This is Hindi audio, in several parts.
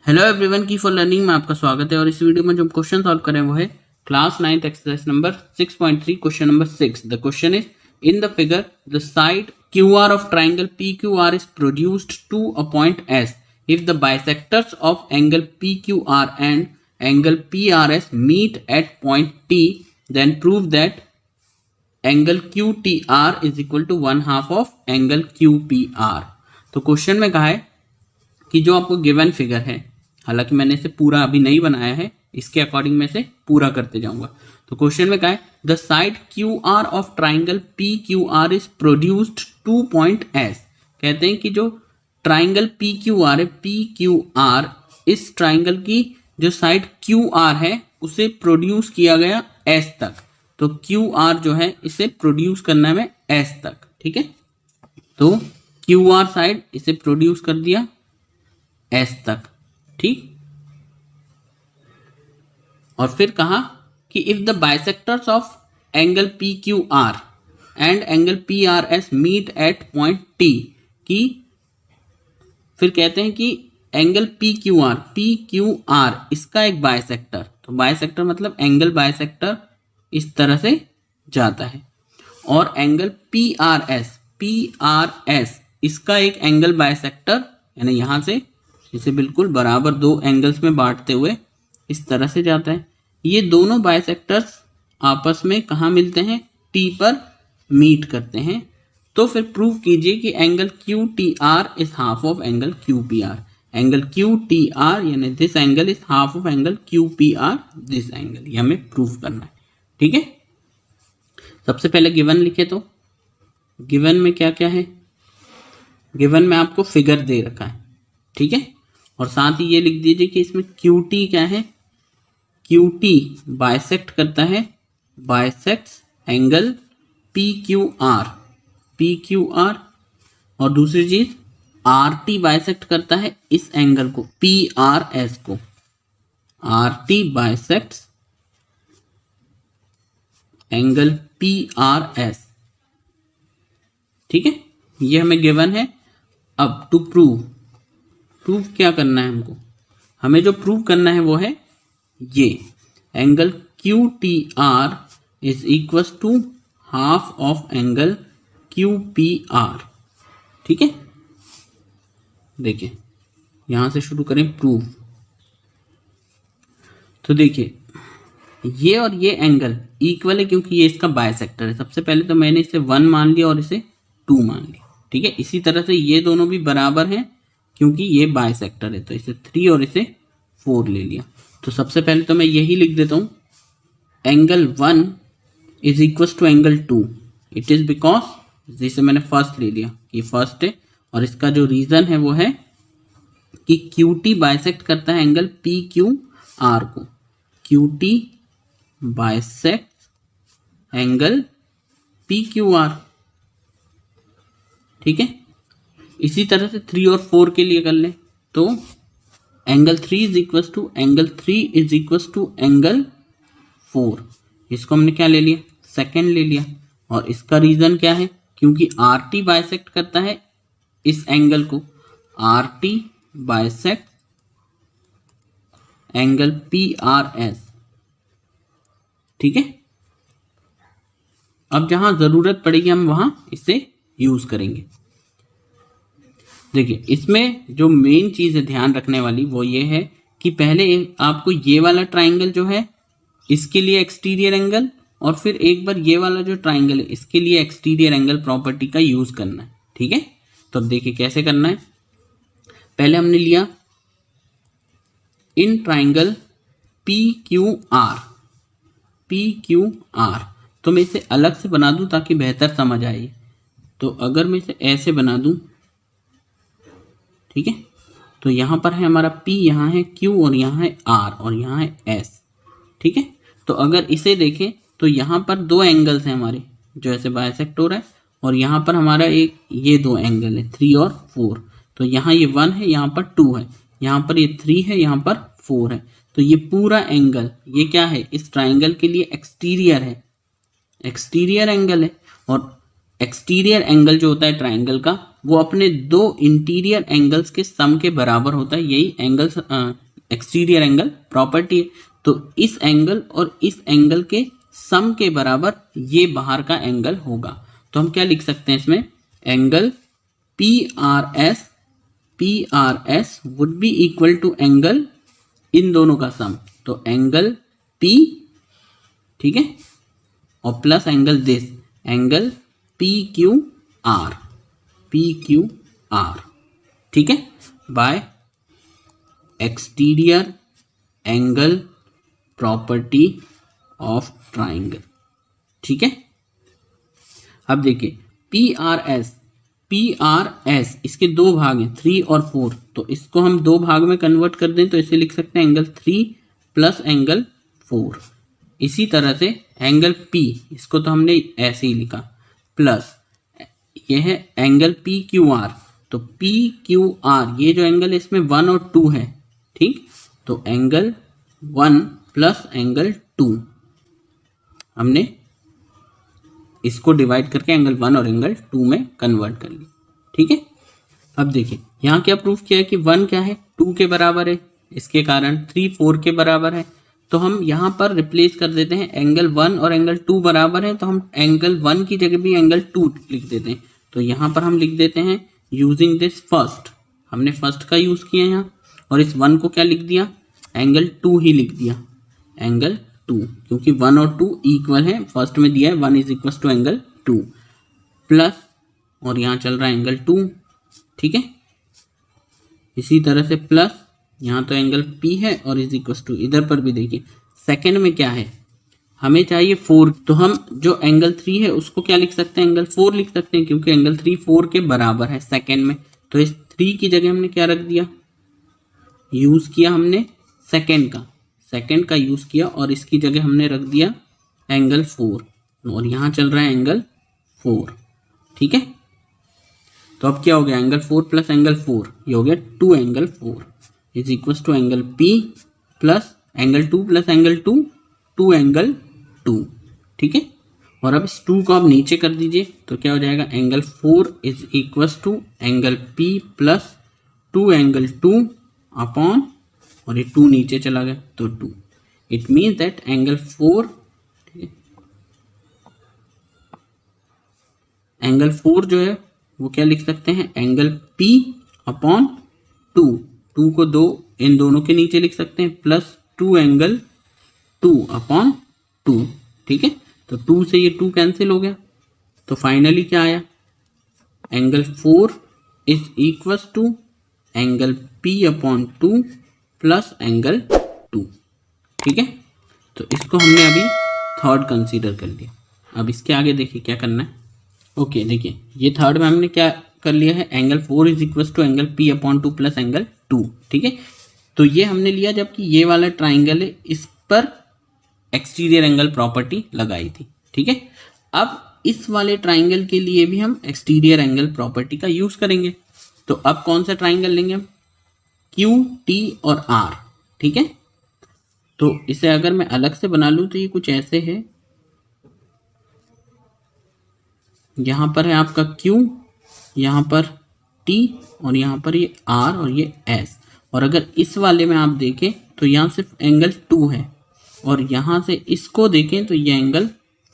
हेलो एवरीवन की फॉर लर्निंग में आपका स्वागत है। और इस वीडियो में जो हम क्वेश्चन सॉल्व करें वो है class 9th exercise number 6.3 question number 6। The question is in the figure the side QR of triangle PQR is produced to a point S if the bisectors of angle PQR and angle PRS meet at point T then prove that angle QTR is equal to 1/2 of angle QPR। तो क्वेश्चन में कहा है कि जो आपको गिवन फिगर है, हालांकि मैंने इसे पूरा अभी नहीं बनाया है, इसके अकॉर्डिंग मैं इसे पूरा करते जाऊंगा। तो क्वेश्चन में कहा है the side QR of triangle PQR is produced two point S। कहते हैं कि जो ट्राइंगल PQR है, PQR इस ट्राइंगल की जो साइड QR है उसे प्रोड्यूस किया गया S तक। तो QR जो है इसे प्रोड्यूस करना है S तक, ठीक है। तो QR साइड इसे प्रोड्यूस कर दिया S तक, ठीक। और फिर कहा कि if the bisectors of angle PQR and angle PRS meet at point T की, फिर कहते हैं कि एंगल PQR इसका एक बाइसेक्टर, तो बाइसेक्टर मतलब एंगल बाइसेक्टर इस तरह से जाता है, और एंगल PRS इसका एक एंगल बाइसेक्टर यानी यहां से इसे बिल्कुल बराबर दो एंगल्स में बांटते हुए इस तरह से जाता है। ये दोनों बाइसेक्टर्स आपस में कहाँ मिलते हैं? T पर मीट करते हैं। तो फिर प्रूव कीजिए कि angle QTR is half of angle QPR। Angle QTR यानी this angle is half of angle QPR this angle, ये हमें प्रूव करना है, ठीक है। सबसे पहले गिवन लिखे, तो गिवन में क्या क्या है? गिवन में आपको फिगर दे रखा है, ठीक है। और साथ ही ये लिख दीजिए कि इसमें QT क्या है? QT बाइसेक्ट करता है, बाइसेक्ट्स एंगल PQR। और दूसरी चीज RT बाइसेक्ट करता है इस एंगल को, PRS को। RT बाइसेक्ट्स एंगल PRS, ठीक है। ये हमें गिवन है। अब टू प्रूव क्या करना है हमको? हमें जो प्रूव करना है वो है ये angle QTR is equal to half of angle QPR, ठीक है। देखिए यहां से शुरू करें प्रूव। तो देखिए ये और ये एंगल इक्वल है क्योंकि ये इसका बाइसेक्टर है। सबसे पहले तो मैंने इसे 1 मान लिया और इसे 2 मान लिया, ठीक है। इसी तरह से ये दोनों भी बराबर हैं क्योंकि ये बाइसेक्टर है, तो इसे 3 और इसे 4 ले लिया। तो सबसे पहले तो मैं यही लिख देता हूं, angle 1 is equal to angle 2। It is because जिसे मैंने फर्स्ट ले लिया, ये फर्स्ट है, और इसका जो रीजन है वो है कि QT बाइसेक्ट करता है एंगल PQR को। QT बाइसेक्ट एंगल PQR, ठीक है। इसी तरह से 3 और 4 के लिए कर लें, तो angle 3 is equal to angle 3 is equal to angle 4। इसको हमने क्या ले लिया? सेकंड ले लिया। और इसका रीजन क्या है? क्योंकि RT बाइसेक्ट करता है इस एंगल को, RT बाइसेक्ट एंगल PRS, ठीक है। अब जहां जरूरत पड़ेगी हम वहां इसे यूज करेंगे। देखिए इसमें जो मेन चीज है ध्यान रखने वाली वो ये है कि पहले आपको ये वाला ट्राइंगल जो है इसके लिए एक्सटीरियर एंगल, और फिर एक बार ये वाला जो ट्राइंगल है इसके लिए एक्सटीरियर एंगल प्रॉपर्टी का यूज करना है, ठीक है। तो देखिए कैसे करना है। पहले हमने लिया इन ट्राइंगल PQR। तो मैं इसे अलग से बना दूं ताकि बेहतर समझ आए। तो अगर मैं इसे ऐसे बना दूं, ठीक है, तो यहां पर है हमारा P, यहां है Q, और यहां है R, और यहां है S, ठीक है। तो अगर इसे देखें तो यहां पर दो एंगल्स हैं हमारे जो ऐसे बाइसेक्ट हो रहा है, और यहां पर हमारा एक ये दो एंगल है 3 और 4। तो यहां ये 1 है, यहां पर 2 है, यहां पर ये 3 है, यहां पर 4 है। तो ये पूरा एंगल ये क्या है? इस ट्राइंगल के लिए एक्सटीरियर है, एक्सटीरियर एंगल है। और एक्सटीरियर एंगल जो होता है ट्राइंगल का वो अपने दो इंटीरियर एंगल्स के सम के बराबर होता है, यही एंगल्स एक्सटीरियर एंगल प्रॉपर्टी है। तो इस एंगल और इस एंगल के सम के बराबर ये बाहर का एंगल होगा। तो हम क्या लिख सकते हैं इसमें, angle P R S would be equal to angle इन दोनों का सम। तो एंगल P, ठीक है, और plus angle this, angle PQR, ठीक है, by exterior angle property of triangle. ठीक है, अब देखिए PRS इसके दो भाग हैं 3 और 4, तो इसको हम दो भाग में कन्वर्ट कर दें तो इसे लिख सकते हैं एंगल 3 प्लस एंगल 4। इसी तरह से एंगल P, इसको तो हमने ऐसे ही लिखा, प्लस ये है एंगल PQR। तो PQR ये जो एंगल है इसमें 1 और 2 है, ठीक, तो एंगल 1 प्लस एंगल 2 हमने इसको डिवाइड करके एंगल 1 और एंगल 2 में कन्वर्ट कर लिया। ठीक है, अब देखिए यहाँ क्या प्रूफ किया है कि 1 क्या है 2 के बराबर है, इसके कारण 3 4 के बराबर है। तो हम यहाँ पर रिप्लेस कर देते हैं, एंगल 1 और एंगल 2 बराबर है तो हम एंगल 1 की जगह भी एंगल 2 लिख देते हैं। तो यहाँ पर हम लिख देते हैं यूजिंग दिस फर्स्ट, हमने फर्स्ट का यूज किया यहाँ, और इस 1 को क्या लिख दिया, एंगल 2 ही लिख दिया, एंगल 2, क्योंकि 1 और 2 इक्वल है, फर्स्ट में दिया है 1 is equal to angle 2, plus और यहाँ चल रहा है एंगल 2। ठीक है, इसी तरह से प्लस यहाँ तो एंगल P है और इज इक्वल टू, इधर पर भी देखिए सेकंड में क्या है, हमें चाहिए 4, तो हम जो एंगल 3 है उसको क्या लिख सकते हैं, एंगल 4 लिख सकते हैं, क्योंकि एंगल 3 4 के बराबर है सेकंड में। तो इस 3 की जगह हमने क्या रख दिया, यूज किया हमने सेकंड का यूज किया, और इसकी जगह हमने रख दिया एंगल 4, और यहाँ चल रहा है एंगल 4। ठीक है, तो अब क्या हो गया, एंगल 4 प्लस एंगल 4, ये हो गया 2 angle 4 is equal to angle P plus angle 2 plus angle 2, 2 angle 2। ठीक है, और अब इस 2 को आप नीचे कर दीजिए तो क्या हो जाएगा, angle 4 is equal to angle P plus 2 angle 2 upon, और ये 2 नीचे चला गया तो 2। It means that angle 4, angle 4 जो है वो क्या लिख सकते हैं, एंगल P अपॉन 2 को इन दोनों के नीचे लिख सकते हैं, प्लस 2 एंगल 2 अपॉन 2। ठीक है, तो 2 से ये 2 कैंसिल हो गया, तो फाइनली क्या आया, angle 4 is equal to angle P upon 2 plus angle 2। ठीक है, तो इसको हमने अभी थर्ड कंसीडर कर लिया। अब इसके आगे देखिए क्या करना है। ओके, देखिए ये थर्ड में हमने क्या कर लिया है, angle 4 is equal to angle P upon 2 plus angle 2। ठीक है, तो ये हमने लिया जबकि ये वाला ट्राइंगल है, इस पर एक्सटीरियर एंगल प्रॉपर्टी लगाई थी। ठीक है, अब इस वाले ट्राइंगल के लिए भी हम एक्सटीरियर एंगल प्रॉपर्टी का यूज करेंगे। तो अब कौन सा ट्राइंगल लेंगे हम, Q, T और R। ठीक है, तो इसे अगर मैं अलग से बना लूं तो ये कुछ ऐसे है, यहां पर है आपका Q, यहां पर T और यहां पर ये R और ये S। और अगर इस वाले में आप देखें तो यहाँ सिर्फ एंगल 2 है, और यहाँ से इसको देखें तो ये एंगल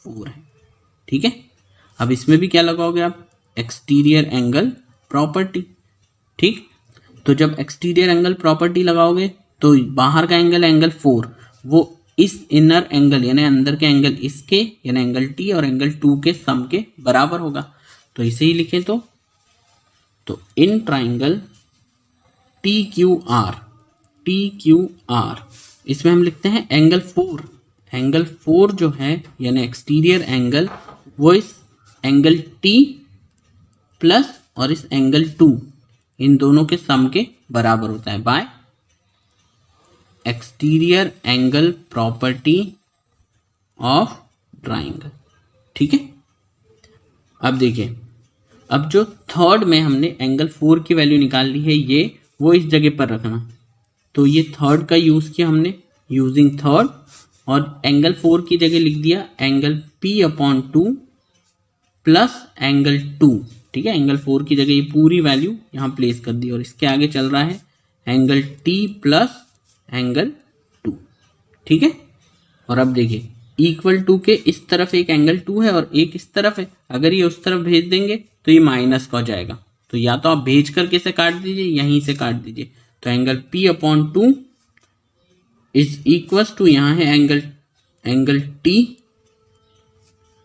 4 है। ठीक है, अब इसमें भी क्या लगाओगे आप, एक्सटीरियर एंगल प्रॉपर्टी। ठीक, तो जब एक्सटीरियर एंगल प्रॉपर्टी लगाओगे तो बाहर का एंगल एंगल 4 वो इस इनर एंगल यानी अंदर के एंगल इसके यानी एंगल T और एंगल 2 के सम के बराबर होगा। तो इसे ही लिखें तो इन ट्राइंगल TQR इसमें हम लिखते हैं एंगल 4 जो है यानी एक्सटीरियर एंगल वो इस एंगल T प्लस और इस एंगल 2 इन दोनों के सम के बराबर होता है by exterior angle property of triangle. ठीक है, अब देखिए, अब जो थर्ड में हमने एंगल 4 की वैल्यू निकाल ली है, ये वो इस जगह पर रखना। तो ये थर्ड का यूज किया हमने यूजिंग थर्ड, और एंगल 4 की जगह लिख दिया angle P upon 2 plus angle 2 ठीक है, एंगल 4 की जगह ये पूरी वैल्यू यहाँ प्लेस कर दी और इसके आगे चल रहा है एंगल T प्लस एंगल 2, ठीक है। और अब देखिए इक्वल टू के इस तरफ एक एंगल 2 है और एक इस तरफ है, अगर ये उस तरफ भेज देंगे तो ये माइनस का हो जाएगा, तो या तो आप भेज करके से काट दीजिए, यहीं से काट दीजिए। तो angle P/2 is equal to यहाँ है एंगल T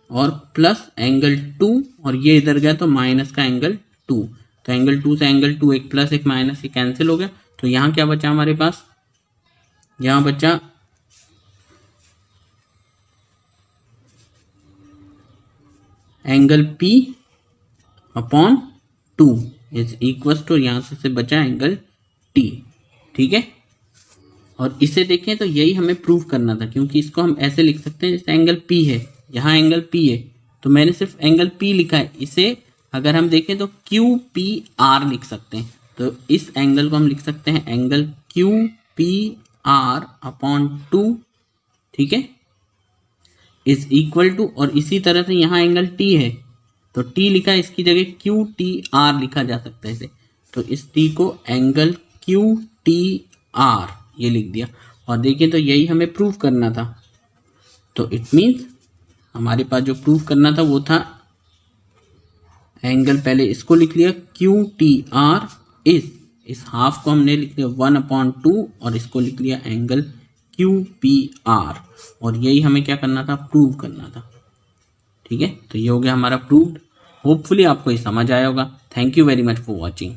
और प्लस एंगल 2 और ये इधर गया तो माइनस का एंगल 2, तो एंगल 2 से एंगल 2 एक प्लस एक माइनस ये कैंसिल हो गया। तो यहाँ क्या बचा हमारे पास, यहाँ बचा angle P/2 is equal to यहाँ से बचा एंगल T, ठीक है। और इसे देखें तो यही हमें प्रूव करना था, क्योंकि इसको हम ऐसे लिख सकते हैं जैसे एंगल P है, यहाँ एंगल P है तो मैंने सिर्फ एंगल P लिखा है, इसे अगर हम देखें तो QPR लिख सकते हैं। तो इस एंगल को हम लिख सकते हैं एंगल QPR/2, ठीक है, इज इक्वल टू, और इसी तरह से यहाँ एंगल T है तो T लिखा है, इसकी जगह QTR लिखा जा सकता है इसे, तो इस T को एंगल QTR ये लिख दिया। और देखिए तो यही हमें प्रूव करना था, तो इट मीन्स हमारे पास जो प्रूव करना था वो था एंगल, पहले इसको लिख लिया QTR इस हाफ को हमने लिख लिया 1/2 और इसको लिख लिया एंगल QPR, और यही हमें क्या करना था, प्रूव करना था, ठीक है। तो ये हो गया हमारा प्रूव्ड। होपफुली आपको ये समझ आया होगा। Thank you very much for watching.